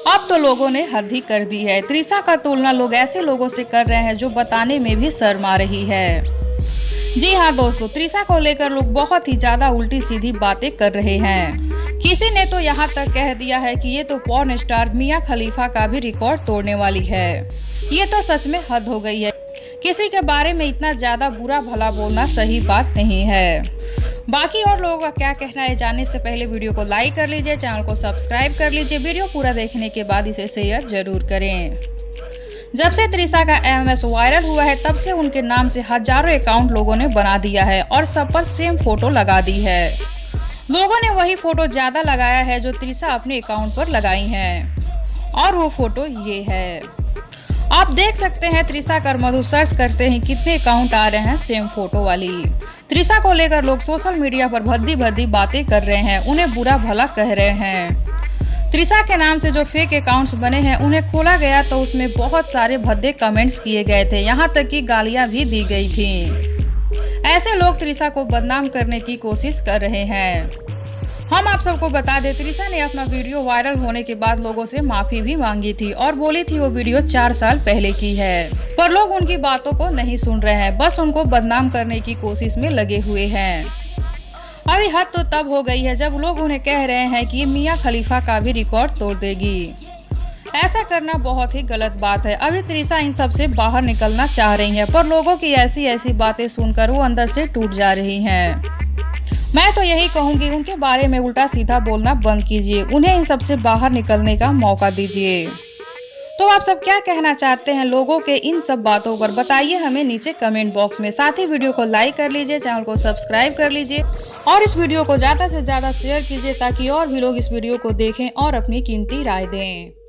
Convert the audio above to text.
अब तो लोगों ने हद ही कर दी है। त्रिशा का तुलना लोग ऐसे लोगों से कर रहे हैं जो बताने में भी शर्म आ रही है। जी हाँ दोस्तों, त्रिशा को लेकर लोग बहुत ही ज्यादा उल्टी सीधी बातें कर रहे हैं। किसी ने तो यहाँ तक कह दिया है कि ये तो पॉर्न स्टार मिया खलीफा का भी रिकॉर्ड तोड़ने वाली है। ये तो सच में हद हो गई है। किसी के बारे में इतना ज्यादा बुरा भला बोलना सही बात नहीं है। बाकी और लोगों का क्या कहना है जानने से पहले वीडियो को लाइक कर लीजिए, चैनल को सब्सक्राइब कर लीजिए। वीडियो पूरा देखने के बाद इसे शेयर जरूर करें। जब से त्रिशा का एमएमएस वायरल हुआ है तब से उनके नाम से हजारों अकाउंट लोगों ने बना दिया है और सब पर सेम फोटो लगा दी है। लोगों ने वही फोटो ज्यादा लगाया है जो त्रिशा अपने अकाउंट पर लगाई हैं और वो फोटो ये है। आप देख सकते हैं त्रिशा कर मधु सर्च करते हैं कितने अकाउंट आ रहे हैं सेम फोटो वाली। त्रिशा को लेकर लोग सोशल मीडिया पर भद्दी भद्दी बातें कर रहे हैं, उन्हें बुरा भला कह रहे हैं। त्रिशा के नाम से जो फेक अकाउंट्स बने हैं उन्हें खोला गया तो उसमें बहुत सारे भद्दे कमेंट्स किए गए थे, यहाँ तक कि गालियां भी दी गई थी। ऐसे लोग त्रिशा को बदनाम करने की कोशिश कर रहे हैं। हम आप सबको बता दें, त्रिशा ने अपना वीडियो वायरल होने के बाद लोगों से माफी भी मांगी थी और बोली थी वो वीडियो 4 साल पहले की है, पर लोग उनकी बातों को नहीं सुन रहे हैं, बस उनको बदनाम करने की कोशिश में लगे हुए हैं। अभी हद तो तब हो गई है जब लोग उन्हें कह रहे हैं कि ये मिया खलीफा का भी रिकॉर्ड तोड़ देगी। ऐसा करना बहुत ही गलत बात है। अभी त्रिशा इन सब से बाहर निकलना चाह रही है, पर लोगों की ऐसी ऐसी बातें सुनकर वो अंदर से टूट जा रही हैं। मैं तो यही कहूंगी उनके बारे में उल्टा सीधा बोलना बंद कीजिए, उन्हें इन सब से बाहर निकलने का मौका दीजिए। तो आप सब क्या कहना चाहते हैं लोगों के इन सब बातों पर, बताइए हमें नीचे कमेंट बॉक्स में। साथ ही वीडियो को लाइक कर लीजिए, चैनल को सब्सक्राइब कर लीजिए और इस वीडियो को ज़्यादा से ज़्यादा शेयर कीजिए ताकि और भी लोग इस वीडियो को देखें और अपनी कीमती राय दें।